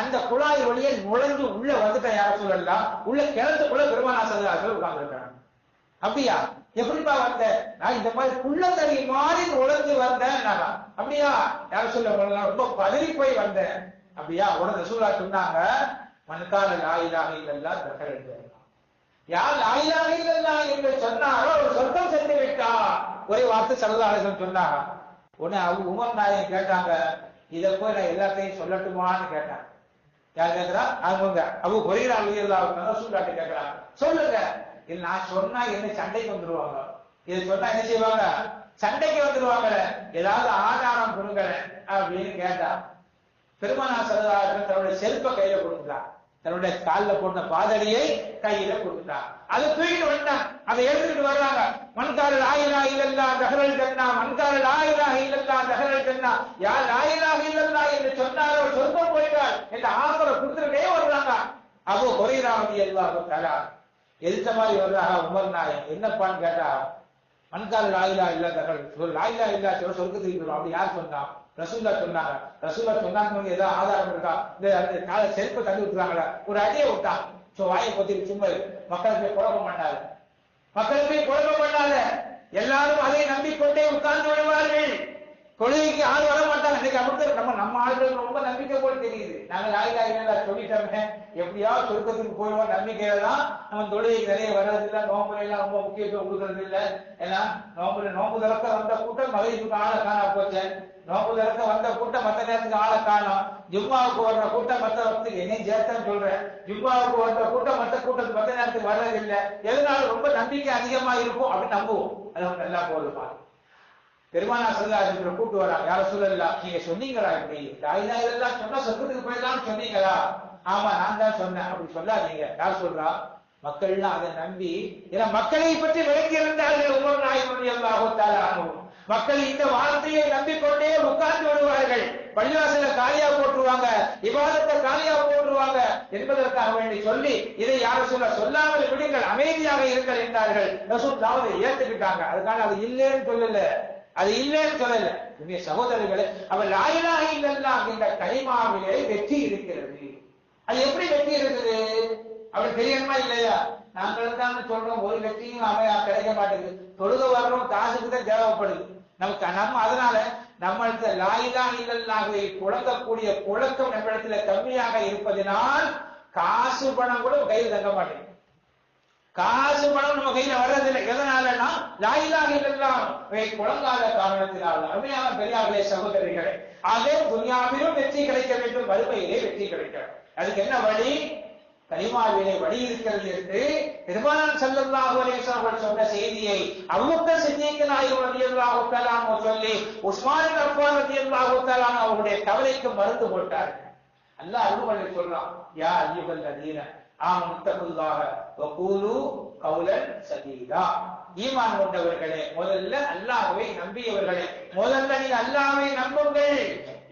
அந்த குழாய் வழியே நுழைஞ்சு உள்ள வந்துட்டேன். யார சொல்லலாம், உள்ள கிணத்துக்குள்ள பெருமானார் ஸல்லல்லாஹு அலைஹி உட்கார்ந்து இருக்காங்க. அப்படியா, எப்படிப்பா வந்த? நான் இந்த மாதிரி குள்ளத்தறி மாதிரி நுழைஞ்சு வந்தேன். அப்படியா, யார சொல்ல ரொம்ப பதறி போய் வந்தேன். அப்படியா, உடனே ரசூலுல்லாஹ் சொன்னாங்க, மன்கால லா இலாஹ இல்லல்லாஹ் தகரல், யார் லா இலாஹ இல்லல்லாஹ் என்று சொன்னாரோ அவர் சொர்க்கம் சென்று விட்டார். ஒரே வார்த்தை ஸல்லல்லாஹு அலைஹி வஸல்லம் சொன்னாங்க. உடனே உமர் நாயகம் கேட்டாங்க, இதை போய் நான் எல்லாத்தையும் சொல்லட்டுமான்னு கேட்டாங்க. யார் கேட்கிறா? அவங்க அபூ ஹுரைரா ரலியல்லாஹு அன்ஹு ரசூலுல்லாஹ் கேட்கிறாங்க, சொல்லுங்க. இது நான் சொன்னா என்ன சண்டைக்கு வந்துருவாங்க, இது சொன்னா என்ன செய்வாங்க, சண்டைக்கு வந்துருவாங்க, ஏதாவது ஆதாரம் கொடுங்க அப்படின்னு கேட்டா, பெருமானார் ஸல்லல்லாஹு அலைஹி வஸல்லம் தன்னுடைய செருப்பை கையில கொடுத்தார். தன்னுடைய காலில் போட்ட பாதடியை கையில கொடுத்தார். அதை தூக்கிட்டு வந்துட்டான். அதை எடுத்துக்கிட்டு வர்றாங்க. மன்கார லா இலாஹ இல்லல்லாஹ் தஹரல் ஜன்னா, மன்கார லா இலாஹ இல்லல்லாஹ் தஹரல் ஜன்னா, யார் லா இலாஹ இல்லல்லாஹ் என்று சொன்னாரோ சொர்க்கம் போயிட்டார் என்ற ஆஃபரை கொடுத்துட்டே வர்றாங்க. அபூ ஹுரைரா ரலியல்லாஹு தஆலா எதிர்த்த மாதிரி வர்றாங்க. உமர் நாயகம் என்னப்பான்னு கேட்டா, மன்கார லா இலாஹ இல்லல்லாஹ் தஹரல், லா இலாஹ இல்லல்லாஹ் சொல்ல சொர்க்கத்துக்கு போயிடும். அப்படி யார் சொன்னா? ரசூலுல்லாஹ் சொன்னாங்க. ரசூலுல்லாஹ் சொன்னாங்க, ஏதாவது ஆதாரம் இருக்கா? இந்த காலை செருப்பை தள்ளி விட்டுறாங்களா, ஒரு அடியை விட்டான். வாயை பத்தி சும்மா மக்களை போய் குழப்ப மாட்டாங்க. எல்லாரும் அதை நம்பிக்கொண்டே உட்கார்ந்து விடுவார்கள். தொழுகைக்கு ஆள் வர மாட்டாங்க. இன்னைக்கு அப்படி நம்ம ஆளுகளுக்கு ரொம்ப நம்பிக்கை போல தெரியுது. நாங்க லா இலாஹ இல்லல்லாஹ் சொல்லிட்டோமே, எப்படியாவது சொர்க்கத்துக்கு போயிடுவோம் நம்பிக்கையில தான் நம்ம தொழுகைக்கு நிறைய வர்றது இல்லை. நோம்புல எல்லாம் ரொம்ப முக்கியத்துவம் கொடுக்கறது இல்லை. ஏன்னா நோம்பு திறக்க வந்த கூட்டம் மகிழ்ச்சிக்கு ஆளை காணா போச்சு. நோம்பு திறக்க வந்த கூட்டம் மற்ற நேரத்துக்கு ஆளை காணும். ஜும்மாவுக்கு வர்ற கூட்டம் மற்ற வகுத்துக்கு என்னையும் சேர்த்தேன்னு சொல்றேன். ஜும்மாவுக்கு வர்ற கூட்டம் மற்ற கூட்டத்துக்கு மற்ற நேரத்துக்கு வர்றது இல்லை. எதனால ரொம்ப நம்பிக்கை அதிகமா இருக்கும் அப்படின்னு நம்புவோம். அது அவங்க நல்லா போதுமா. பெருமானார் ஸல்லல்லாஹு அலைஹி வஸல்லம் கூட்டு வராங்க. யார சொல்லலாம், நீங்க சொன்னீங்களா இப்படி லா இலாஹ இல்லல்லாஹ் சொன்னா சொர்க்கத்துக்கு போயிடலாம்னு சொன்னீங்களா? ஆமா நான் தான் சொன்னேன். அப்படி சொல்லாதீங்க. யார் சொல்றா? மக்கள்லாம் அதை நம்பி, ஏன்னா மக்களை பற்றி விளங்கி இருந்தார்கள் உமர் நாயகம் ரலியல்லாஹு தஆலா அன்ஹு. மக்கள் இந்த வார்த்தையை நம்பிக்கொண்டே உட்கார்ந்து விடுவார்கள். பள்ளிவாசல காலியா போட்டுருவாங்க, இபாதத்தை காலியா போட்டுருவாங்க என்பதற்காக வேண்டி சொல்லி, இதை யாரும் சொல்லாமல் விடுங்கள், அமைதியாக இருங்கள் என்றார்கள். ரசூலுல்லாஹ் அதை ஏத்துக்கிட்டாங்க. அதுக்காக அது இல்லைன்னு சொல்லல, சகோதரர்களே, அவர் லா இலாஹ இல்லல்லாஹ் என்ற கலிமாவிலே வெற்றி இருக்கிறது. அது எப்படி வெற்றி இருக்குது அப்படி தெரியணுமா இல்லையா? நாங்கள் தான் சொல்றோம், ஒரு வெற்றியும் கிடைக்க மாட்டேங்குது. தொழுக வர்றோம், காசுக்கு தான் தேவைப்படுது நமக்கு. அதனால நம்மளுக்கு லா இலாஹ இல்லல்லாஹ்வை புழங்கக்கூடிய புழக்கம் நம்மிடத்துல கம்மியாக இருப்பதனால் காசு பணம் கூட கையில் தங்க மாட்டேங்குது. காசு பணம் நம்ம கையில வர்றதில்லை. எதனாலன்னா லா இலாஹ இல்லல்லாஹ்வை புழங்காத காரணத்தினால். அருமையான பெரியார்களே, சகோதரிகளே, ஆகவே துன்யாவிலும் வெற்றி கிடைக்க வேண்டும், மறுமையிலே வெற்றி கிடைக்கும். அதுக்கு என்ன வழி? கலிமாவிலே வழி இருக்கிறது என்று பெருமானார் ஸல்லல்லாஹு அலைஹி வஸல்லம் சொன்ன செய்தியை அபூபக்கர் சித்திக் நாயகம் ரலியல்லாஹு தஆலா அன்ஹு சொல்லி உஸ்மான் இப்னு அஃபான் ரலியல்லாஹு தஆலா அவருடைய கவலைக்கு மருந்து போட்டார்கள். அல்லாஹ் அருள்மொழி சொல்றான், யா அய்யுஹல்லதீன ஆமனு தகுல்லாஹ வகூலு கௌலன் சதீதா. ஈமான் கொண்டவர்களே, முதல்ல அல்லாஹ்வை நம்பியவர்களே, முதல்ல நீங்க அல்லாஹ்வை நம்புங்கள்.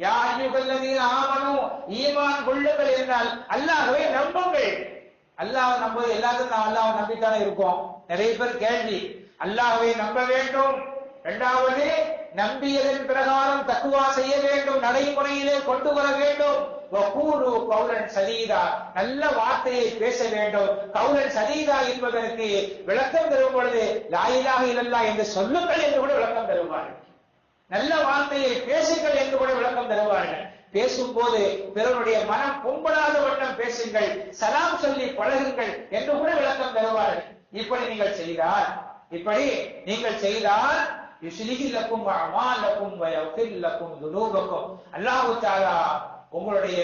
யா அய்யுஹல்லதீன ஆமனு, ஈமான் கொள்ளுங்கள் என்றால் அல்லாஹ்வை நம்புங்கள். அல்லாஹ் நம்புவது எல்லாத்துக்கும் நான் அல்லாஹ் நம்பித்தானே இருக்கோம். நிறைய பேர் கேள்வி, அல்லாஹ்வை நம்ப வேண்டும், இரண்டாவது நம்பியதன் பிரகாரம் தக்குவா செய்ய வேண்டும், நடைமுறையிலே கொண்டு வர வேண்டும். வகூலு கௌலன் சதீதா, நல்ல வார்த்தையை பேச வேண்டும். கௌலன் சதீதா என்பதற்கு விளக்கம் தரும் பொழுது லா இலாஹ இல்லல்லாஹ் என்று சொல்லுங்கள் என்று கூட விளக்கம் தருவார்கள். நல்ல வார்த்தையை பேசுங்கள் என்று கூட விளக்கம் தருவார்கள். பேசும்போது பிறருடைய மனம் புண்படாத வண்ணம் பேசுங்கள், சலாம் சொல்லி பழகுங்கள் என்று கூட விளக்கம் தருவார்கள். இப்படி நீங்கள் செய்தால் யுஸ்லிஹு லக்கும் அமாலக்கும் வ யக்ஃபிர் லக்கும் துனூபக்கும், அல்லாஹ் தஆலா உங்களுடைய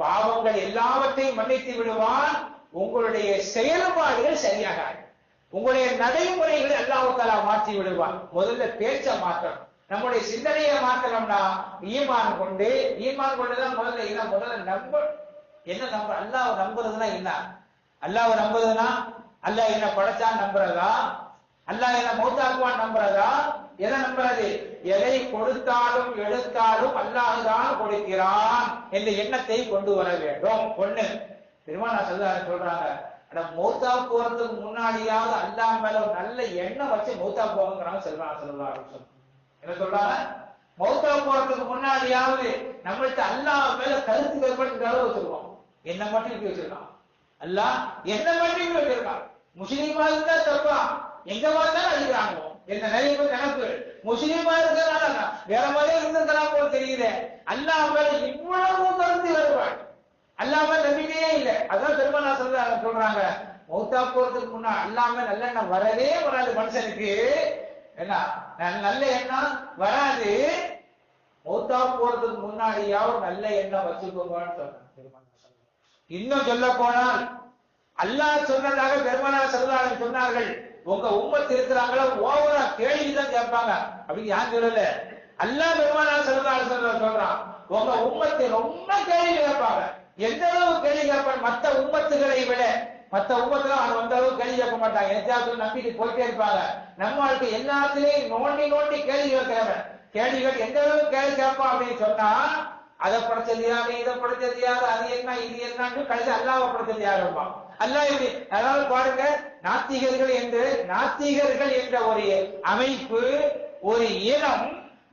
பாவங்கள் எல்லாவற்றையும் மன்னித்து விடுவான். உங்களுடைய செயல்பாடுகள் சரியாக, உங்களுடைய நடைமுறைகளை அல்லாஹ் தஆலா மாற்றி விடுவான். முதல்ல பேச்ச மாற்றணும், நம்முடைய சிந்தனையை மாற்றணும்னா ஈமான் கொண்டுதான் முதல்ல நம்ப. என்ன நம்ப? அல்லாஹ் நம்புறதுன்னா என்ன? அல்லாஹ் நம்புறதுன்னா அல்லாஹ் என்ன படைச்சான் நம்புறதா? அல்லாஹ் என்ன மௌத்தாக்குவான் நம்புறதா? எதை நம்புறது? எதை கொடுத்தாலும் எடுத்தாலும் அல்லாஹ் தான் கொடுக்கிறான் என்ற எண்ணத்தை கொண்டு வர வேண்டும். ஒண்ணு பெருமானார் சொல்றாங்க, மௌத்தா போறதுக்கு முன்னாடியாவது அல்லாஹ் மேல ஒரு நல்ல எண்ணம் வச்சு மௌத்தா போங்கிறாங்க. சொல்றாங்க என்ன சொல்றாங்க? மௌத்தா போறதுக்கு முன்னாடியாவது நம்மள்ட்ட அல்லாஹ் மேல கருத்து வேறுபாடு அளவு வச்சிருக்கோம். என்ன மட்டும் இப்படி வச்சிருக்கான் அல்லாஹ், என்ன மட்டும் இப்படி வச்சிருக்கான். முஸ்லீமா இருந்தா தப்பா, எங்க பார்த்தாலும் அடிக்கிறாங்க என்ன நிறைய பேர் நினைப்பு. முஸ்லீமா இருக்கிறனால வேற மாதிரி இருந்திருக்கலாம் போல தெரியுது. அல்லாஹ் மேல இவ்வளவு கருத்து வேறுபாடு, அல்லாஹ் மேல நம்பிக்கையே இல்லை. அதான் பெருமானார் சொல்றாங்க, மௌத்தா போறதுக்கு முன்னா அல்லாஹ் மேல நல்ல எண்ணம் வரவே வராது மனுஷனுக்கு. என்ன நல்ல எண்ணம் வராது. மௌத்தா போறதுக்கு முன்னாடியாவது நல்ல எண்ணம் வச்சுக்கோங்கன்னு சொன்னாங்க. இன்னும் சொல்ல போனால் அல்லாஹ் சொன்னதாக பெருமானார் ஸல்லல்லாஹு சொன்னார்கள், உங்க உம்மத்து இருக்கிறாங்களா ஓவரா கேள்விதான் கேட்பாங்க அப்படின்னு யாரும் சொல்லல. அல்லாஹ் பெருமானார் ஸல்லல்லாஹு சொல்றான், உங்க உம்மத்து ரொம்ப கேள்வி கேட்பாங்க. எந்த அளவு கேள்வி கேட்பாங்க? மற்ற உம்மத்துகளை விட. மற்ற உம்மத்துல அவங்க அந்த அளவு கேள்வி கேட்க மாட்டாங்க, எதாச்சும் நம்பிட்டு போயிட்டே இருப்பாங்க. நம்மளுக்கு எல்லாத்திலையும் நோண்டி கேள்வி கேட்கிறவன். கேள்வி கேட்டு எந்த அளவு கேள்வி கேட்பான் அப்படின்னு சொன்னா, அதை படைச்சது யாரு, இதை படைச்சது யாரு, அது என்ன இது என்னன்னு கடைசி அல்லாஹ்வை படைச்சது யாரு இருப்பான். அல்லாஹ் எப்படி? அதனால பாருங்க, நாத்திகர்கள் என்ற ஒரு அமைப்பு, ஒரு இனம்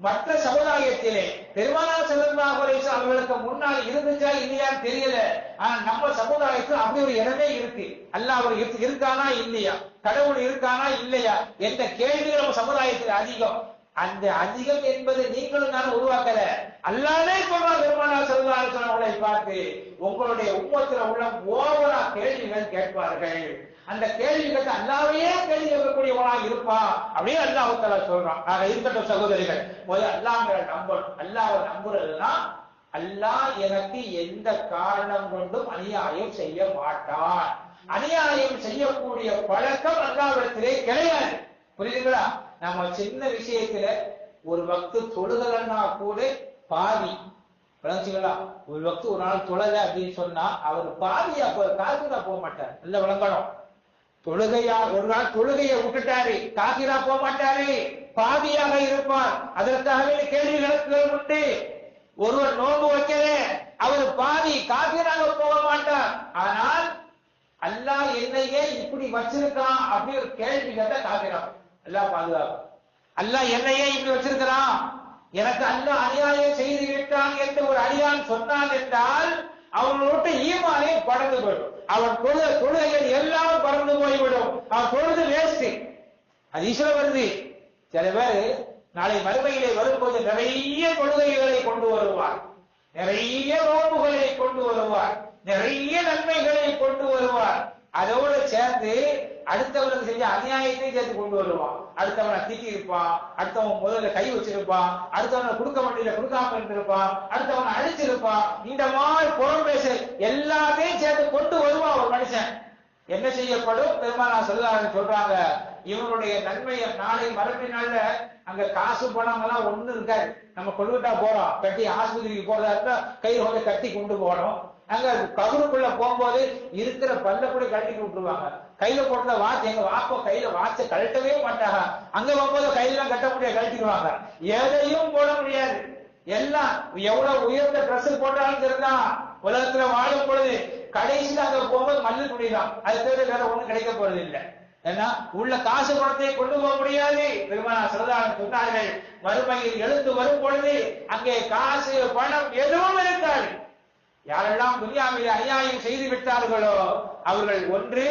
மற்ற சமுதாயத்திலே பெருமானார் ஸல்லல்லாஹு அலைஹி வஸல்லம் அவர்களுக்கு முன்னால் இருந்துச்சா இல்லையான்னு தெரியல. ஆனா நம்ம சமுதாயத்தில் அப்படி ஒரு இடமே இருக்கு. அல்லாஹ் ஒரு இருக்கானா இல்லையா, கடவுள் இருக்கானா இல்லையா என்ற கேள்வி நம்ம சமுதாயத்தில் அதிகம். அந்த அதிகம் என்பது நீங்களும் நான் உருவாக்கல, அல்லாஹ்வே சொல்றார் பெருமானார் ஸல்லல்லாஹு அலைஹி வஸல்லம் அவர்களை பார்த்து, உங்களுடைய உம்மத்துல உள்ள ஓவரா கேள்விகள் கேட்பார்கள். அந்த கேள்வி கேட்டு அல்லாஹ்வையே கேள்வி கேட்கக்கூடியவனாக இருப்பான் அப்படின்னு அல்லாஹ் தஆலா சொல்றான். ஆக இருக்கட்டும் சகோதரிகள், அல்லாஹ் நம்பணும். அல்லாஹ்வை நம்புறதுன்னா அல்லாஹ் எனக்கு எந்த காரணம் கொண்டும் அநியாயம் செய்ய மாட்டான். அநியாயம் செய்யக்கூடிய பழக்கம் அல்லாஹ்விடத்திலே கிடையாது. புரியுதுங்களா? நம்ம சின்ன விஷயத்துல ஒரு வக்து தொழுகலன்னா கூட பாவி விளங்குங்களா? ஒரு வக்து ஒரு நாள் தொழல அப்படின்னு சொன்னா அவர் பாவியா காசிரா போக மாட்டார். நல்ல விளங்கணும். தொழுகையா ஒரு நாள் தொழுகையை விட்டுட்டாரு, காசிரா போக மாட்டாரு, பாவியாக இருப்பார். அதற்காகவே கேள்விகள் உண்டு. ஒருவர் நோன்பு வைக்கல, அவர் பாவி, காசிராக போக மாட்டார். ஆனால் அல்லாஹ் என்னையே இப்படி வச்சிருக்கான் அப்படி ஒரு கேள்வி கேட்ட காசிரா. அல்லாஹ் பாதுகாப்பு. அல்லாஹ் என்னையே இப்படி வச்சிருக்கிறான், எனக்கு அல்லாஹ் அநியாயம் செய்து விட்டான் என்று ஒரு அடியான் சொன்னான் என்றால் அவனோட ஈமானே பறந்து போயிடும். அவன் தொழுகைகள் எல்லாம் பறந்து போய்விடும். அவன் தொழுது வேஸ்ட். அது ஈஸ்வர வருது. சில பேர் நாளை மறுமையிலே வரும்போது நிறைய கொள்கைகளை கொண்டு வருவார், நிறைய நோன்புகளை கொண்டு வருவார், நிறைய நன்மைகளை கொண்டு வருவார். அதோடு சேர்ந்து அடுத்தவனுக்கு செஞ்ச அநியாயத்தையும் சேர்த்து கொண்டு வருவான். அடுத்தவனை தீட்டி இருப்பான், அடுத்தவன் முதல்ல கை வச்சிருப்பான், அடுத்தவனை கொடுக்க வேண்டியத கொடுக்காம இருந்திருப்பான், அடுத்தவனை அழிச்சிருப்பான். இந்த மாதிரி புறம் பேச எல்லாத்தையும் சேர்த்து கொண்டு வருவான் ஒரு மனுஷன். என்ன செய்யப்படும்? பெருமானார் ஸல்லல்லாஹு அலைஹி சொல்றாங்க, இவனுடைய நன்மையை நாளை மறுமை நாள்ல அங்க காசு பணம் எல்லாம் ஒண்ணு இருக்காது. நம்ம கொண்டுகிட்டா போறோம், கட்டி ஆஸ்பத்திரிக்கு போறதா இருந்தா கை கொண்டு கட்டி கொண்டு போறோம். அங்க கபருக்குள்ள போகும்போது இருக்கிற பல்ல கூட கழட்டி விட்டுருவாங்க. கையில போட்ட வாட்ச், எங்க வாப்போ கையில வாட்ச கழட்டவே மாட்டாங்க. அங்க போகும்போது கையில கட்ட முடியாது, கழட்டிடுவாங்க. எதையும் போட முடியாது, எல்லாம் எவ்வளவு உயர்ந்த ட்ரெஸ் போட்டாலும் சரிதான், உலகத்துல வாழும் பொழுது கடைசியில் அங்க போகும்போது மல்லு துணிதான், அது தவிர வேற ஒண்ணும் கிடைக்க போறது இல்லை. ஏன்னா உள்ள காசு பணத்தை கொண்டு போக முடியாது. பெருமானார் ஸல்லல்லாஹு அலைஹி வஸல்லம் சொன்னார்கள், மறுமையில் எழுந்து வரும் பொழுது அங்கே காசு பணம் எதுவும் இருக்காது. யாரெல்லாம் துன்யாவிலே அநியாயம் செய்து விட்டார்களோ அவர்கள் ஒன்று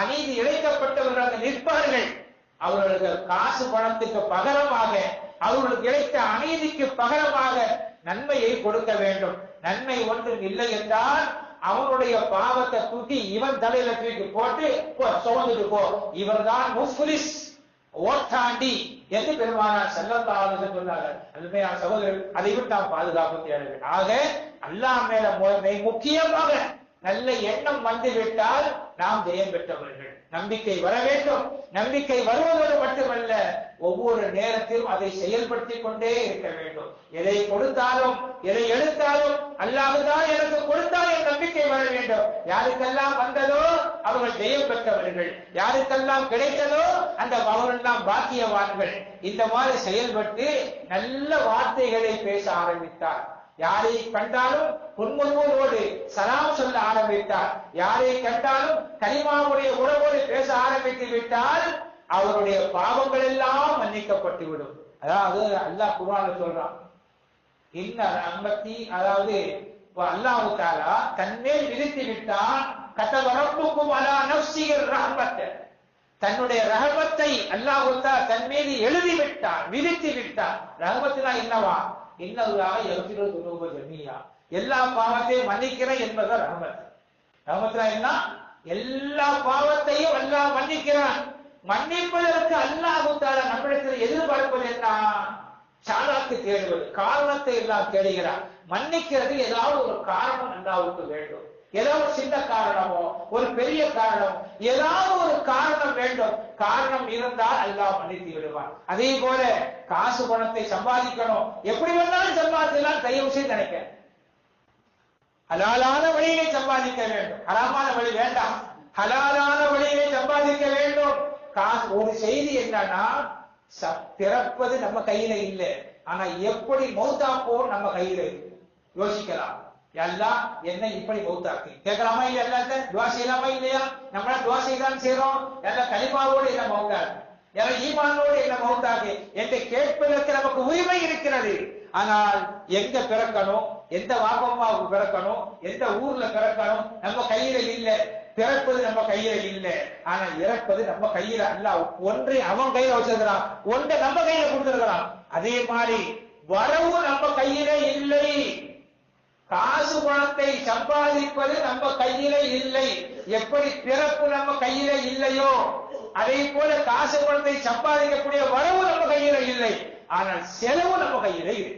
அநீதி இழைக்கப்பட்டவர்களாக நிற்பார்கள். அவர்களுக்கு காசு பணத்துக்கு பகரமாக, அவர்களுக்கு இழைத்த அநீதிக்கு பகரமாக நன்மையை கொடுக்க வேண்டும். நன்மை ஒன்றும் இல்லை என்றால் அவனுடைய பாவத்தை தூக்கி இவன் தலையில தூக்கி போட்டு சுமந்துட்டு போ, இவர்தான் முஃப்லிஸ், ஓட்டாண்டி என்று பெருமானார் ஸல்லல்லாஹு அலைஹி வஸல்லம் சொன்னார்கள். அருமையான சகோதரர்கள், அதை விட்டு நாம் பாதுகாப்பு தேட வேண்டும். ஆக அல்லாஹ் மேல முக்கியமாக நல்ல எண்ணம் வந்துவிட்டால் நாம் ஜெயம் பெற்றவர்கள். நம்பிக்கை வர வேண்டும். நம்பிக்கை வருவதோடு மட்டுமல்ல, ஒவ்வொரு நேரத்திலும் அதை செயல்படுத்திக் கொண்டே இருக்க வேண்டும். எதை கொடுத்தாலும் எதை எடுத்தாலும் அல்லாஹ்தான் எனக்கு கொடுத்தால் என் நம்பிக்கை வர வேண்டும். யாருக்கெல்லாம் வந்ததோ அவர்கள் ஜெயம் பெற்றவர்கள், யாருக்கெல்லாம் கிடைத்ததோ அந்த அவர்களெல்லாம் பாக்கியவான்கள். இந்த மாதிரி செயல்பட்டு நல்ல வார்த்தைகளை பேச ஆரம்பித்தார். யாரை கண்டாலும் புன்முறுவலோடு சலாம் சொல்ல ஆரம்பித்தார். யாரை கண்டாலும் கலிமாவுடைய உறவோடு பேச ஆரம்பித்து விட்டால் அவருடைய பாவங்கள் எல்லாம் மன்னிக்கப்பட்டு விடும். அதாவது அல்லாஹ் குர்ஆன்ல சொல்றான், இன்ன ரஹ்மத்தி, அதாவது அல்லாஹ் தஆலா தன்மேல் விதித்து விட்டான், கதப ரப்புக்கும் அலா நஃப்ஸிஹி ரஹ்மத், தன்னுடைய ரஹமத்தை அல்லாஹ் தஆலா தன்மீது எழுதி விட்டான், விதித்து விட்டான். ரஹமத்துனா என்னவா? இன்னல்லாஹ யக்ஃபிரு துனூப ஜமீஆ, எல்லா பாவத்தையும் மன்னிக்கிறேன் என்பது ரஹமத். ரஹமத்துனா என்ன? எல்லா பாவத்தையும் அல்லாஹ் மன்னிக்கிறான். மன்னிப்பதற்கு அல்லாஹ் தஆலா நம்மிடத்தில் எதிர்பார்ப்பது என்ன? சாலாக்கு தேடுவது, காரணத்தை எல்லாம் தேடுகிறார். மன்னிக்கிறது ஏதாவது ஒரு காரணம் அல்லாஹ்வுக்கு வேண்டும். ஏதோ ஒரு சின்ன காரணமோ ஒரு பெரிய காரணம், ஏதாவது ஒரு காரணம் வேண்டும். காரணம் இருந்தால் அல்லாஹ் மன்னித்து விடுவான். அதே போல காசு பணத்தை சம்பாதிக்கணும், எப்படி வேணாலும் சம்பாதிக்கலாம், தயவு செய்து நினைக்க. ஹலாலான வழியிலே சம்பாதிக்க வேண்டும், ஹராமான வழி வேண்டாம். ஹலாலான வழியிலே சம்பாதிக்க வேண்டும். காசு ஒரு செய்தி என்னன்னா, பிறப்பது நம்ம கையில இல்லை, ஆனா எப்படி மௌத்தா போம் நம்ம கையில இருக்கு. யோசிக்கலாம், எல்லாம் என்ன இப்படி மௌத்தாக்கு கேட்கலாமா இல்லையா? எல்லாத்தையும் துவா செய்யலாமா இல்லையா? நம்மள துவா செய்யதான் செய்யறோம். எல்லாம் கலிமாவோடு என்ன மௌத்தாக்கு, எல்லாம் ஈமானோடு என்ன மௌத்தாக்கு என்று கேட்பதற்கு நமக்கு உரிமை இருக்கிறது. ஆனால் எங்க பிறக்கணும், எந்த வாப்பம்மாவுக்கு பிறக்கணும், எந்த ஊர்ல பிறக்கணும் நம்ம கையில இல்லை. பிறப்பது நம்ம கையில இல்லை, ஆனா இறப்பது நம்ம கையில. அல்லாஹ் ஒன்றை அவன் கையில வச்சிருக்கிறான், ஒன்றை நம்ம கையில கொடுத்திருக்கிறான். அதே மாதிரி வரவு நம்ம கையில இல்லை. காசு பணத்தை சம்பாதிப்பது நம்ம கையில இல்லை. எப்படி பிறப்பு நம்ம கையில இல்லையோ அதே போல காசு பணத்தை சம்பாதிக்கக்கூடிய வரவு நம்ம கையில இல்லை, ஆனால் செலவு நம்ம கையில இருக்கு.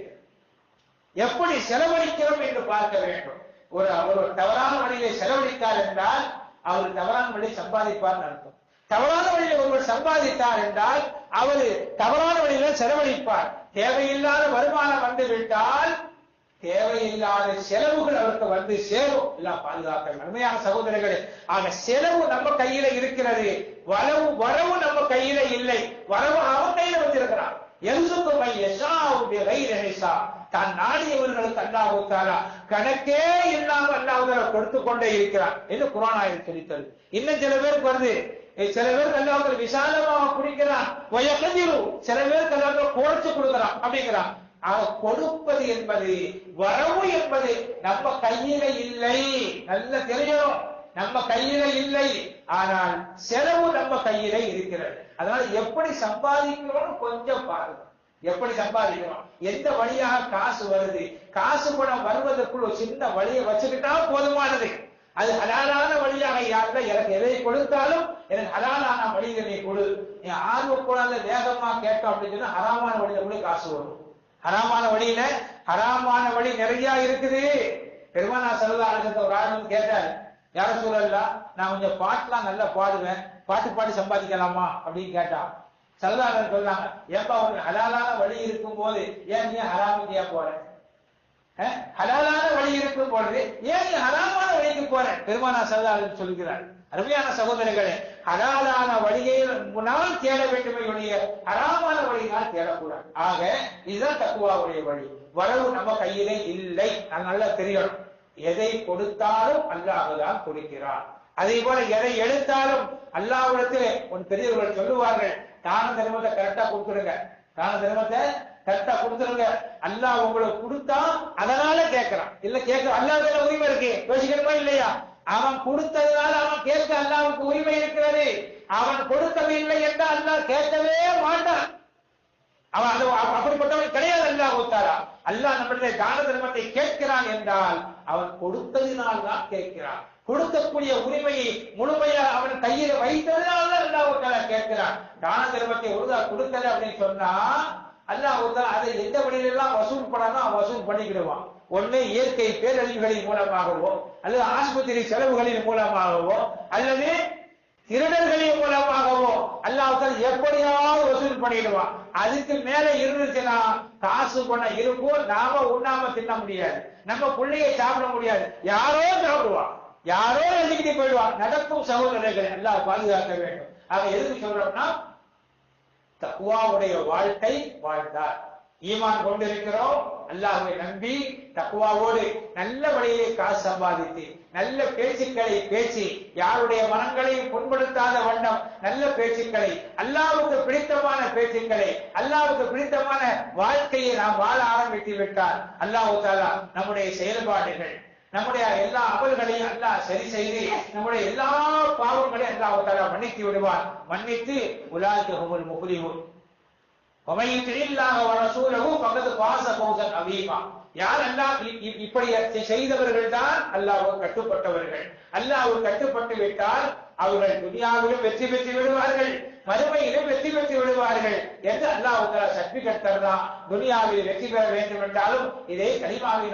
எப்படி செலவழிக்கிறோம் என்று பார்க்க வேண்டும். ஒரு தவறான வழியிலே செலவழித்தார் என்றால் அவர் தவறான வழியை சம்பாதிப்பார் அர்த்தம். தவறான வழியில் ஒருவர் சம்பாதித்தார் என்றால் அவர் தவறான வழியில செலவழிப்பார். தேவையில்லாத வருமானம் வந்து விட்டால் தேவையில்லாத செலவுகள் அவருக்கு வந்து சேரும். எல்லாம் பாதுகாக்க அருமையான சகோதரர்களே, ஆக செலவு நம்ம கையில இருக்கிறது, வரவு நம்ம கையில இல்லை. வரவு அவன் கையில வச்சிருக்கிறான். தான் நாடியவர்களுக்கு அல்லாஹ் தஆலா கணக்கே இல்லாமல் அல்லாஹ் கொடுத்து கொண்டே இருக்கிறான் என்று குர்ஆன் ஆயத் சொல்லித்தருது. இன்னும் சில பேருக்கு வருது, சில பேருக்கு அல்லாஹ் விசாலமாக குடிக்கிறான், சில பேருக்கு அல்லாஹ் குறைச்சு கொடுக்கிறான் அப்படிங்கிறான். கொடுப்பது என்பது, வரவு என்பது நம்ம கையில இல்லை. நல்ல தெரியணும், நம்ம கையில இல்லை, ஆனால் செலவு நம்ம கையில இருக்கிறது. அதனால எப்படி சம்பாதிக்கணும்னு கொஞ்சம் பாருங்க. எப்படி சம்பாதிக்கணும், எந்த வழியாக காசு வருது, காசு பணம் வருவதற்குள் ஒரு சின்ன வழியை வச்சுக்கிட்டா போதுமானது. அது ஹலாலான வழியாக யாருல எனக்கு எதை கொடுத்தாலும் எனக்கு ஹலாலான வழிகளை கொடு. நீ ஆர்வக்கூடாத வேகமா கேட்டோம் அப்படின்னு சொன்னா ஹராமான வழியில கூட காசு வரும். ஹராமான வழியில, ஹராமான வழி நிறைய இருக்குது. பெருமானார் ஸல்லல்லாஹு அலைஹி வஸல்லம் ஒரு ஆள் கேட்டார், யார சொல்லலாம், நான் கொஞ்சம் பாட்டுலாம் நல்லா பாடுவேன், பாட்டு பாடி சம்பாதிக்கலாமா அப்படின்னு கேட்டான். ஸல்லல்லாஹு சொல்றாங்க, ஏப்பா ஒரு ஹலாலான வழி இருக்கும் போது ஏன் நீ ஹராமுக்கு ஏன் போற? ஹலாலான வழி இருக்கும் பொழுது ஏன் நீ ஹராமான வழிக்கு போற? பெருமானார் ஸல்லல்லாஹு அலைஹி வஸல்லம் சொல்கிறார். அருமையான சகோதரர்களே, ஹலாலான வழியை முன்னால் தேட வேண்டுமே, ஹராமான வழியினால் தேடக்கூடாது. ஆக இதுதான் தக்வாவுடைய வழி. வரவு நம்ம கையிலே இல்லை, அது நல்லா தெரியணும். எதை கொடுத்தாலும் அல்லாஹ் தான் கொடுக்கிறான். அதே போல எதை எடுத்தாலும் அல்லாஹ்விடத்திலே உன் பெரியவர்கள் சொல்லுவார்கள், தான தர்மத்தை கரெக்டா கொடுத்துருங்க, தான தர்மத்தை கரெக்டா கொடுத்துருங்க. அல்லாஹ் உங்களுக்கு கொடுத்தா அதனால கேட்கிறான். இல்ல கேட்க அல்லாஹ்வுடைய உரிமை இருக்கு, யோசிக்கணுமா இல்லையா? அவன் கொடுத்ததுனால அவன் கேட்க அல்லாஹ்வுக்கு உரிமை இருக்கிறது. அவன் கொடுக்கவில்லை என்றால் அல்லாஹ் கேட்கவே மாட்டான். அவன் அப்படிப்பட்டவன் கிடையாது. அல்லாஹ் தஆலா அல்லாஹ் நம்முடைய தான தர்மத்தை கேட்கிறான் என்றால் அவன் கொடுத்ததினால் தான் கேட்கிறான். கொடுக்கக்கூடிய உரிமையை முழுமையாக அவன் கையில வைத்ததுனால அல்லாஹ் தஆலா கேட்கிறான். தான தர்மத்தை ஒழுங்கா கொடுக்கல அப்படின்னு சொன்னா அல்லாஹ் தஆலா அதை எந்த வழியிலெல்லாம் வசூல் பண்ணாலும் வசூல் பண்ணிக்கிடுவான். ஒண்ணு இயற்கை பேரழிவுகளின் மூலமாகவோ, அல்லது ஆஸ்பத்திரி செலவுகளின் மூலமாகவோ, அல்லது திருடர்களின் மூலமாகவோ அல்லாஹ் தஆலா எப்படியாவது வசூல் பண்ணிடுவான். அதுக்கு மேல இருந்துச்சுன்னா காசு பண்ண இருக்கும், நாம உண்ணாம தின்ன முடியாது, நம்ம பிள்ளையை சாப்பிட முடியாது, யாரோ சாப்பிடுவான், யாரோ எழுதிக்கிட்டு போயிடுவான். நடக்கும் சகோதரர்களை அல்லாஹ் பாதுகாக்க வேண்டும். ஆக எதுக்கு சொல்றோம்னா, தக்வாவுடைய வாழ்க்கை வாழ்ந்தார். ஈமான் கொண்டிருக்கிறோம், அல்லாஹ்வை நம்பி தக்வாவோடு நல்ல வழியிலே காசு சம்பாதித்து நல்ல பேச்சுக்களை பேசி யாருடைய மனங்களையும் புண்படுத்தாத வண்ணம் நல்ல பேச்சுக்களை, அல்லாஹ்வுக்கு பிடித்தமான பேச்சுக்களை, அல்லாஹ்வுக்கு பிடித்தமான வாழ்க்கையை நாம் வாழ ஆரம்பித்து விட்டால் அல்லாஹ் தஆலா நம்முடைய செயல்பாடுகள், நம்முடைய எல்லா அமல்களையும் அல்லாஹ் சரி செய்து நம்முடைய எல்லா பாவங்களையும் அல்லாஹ் தஆலா மன்னித்து விடுவார். மன்னித்து உலாயிக ஹுமுல் முஃப்லிஹூன் வமன் யுத்திஇல்லாஹ வ ரசூலஹு ஃபகத் ஃபாஸ ஃபௌஸன் அதீமா. யார் அல்லாஹ் இப்படி செய்தவர்கள் தான் அல்லாஹ்வுக்கு கட்டுப்பட்டவர்கள். அல்லாஹ்வுக்கு கட்டுப்பட்டு விட்டால் அவர்கள் துனியாவிலும் வெற்றி பெற்று விடுவார்கள், மறுமையிலும் வெற்றி பெற்று விடுவார்கள் என்று அல்லாஹ் தஆலா சர்டிபிகேட் தருகிறான். துனியாவில் வெற்றி பெற வேண்டும் என்றாலும் இதே கலிமாவை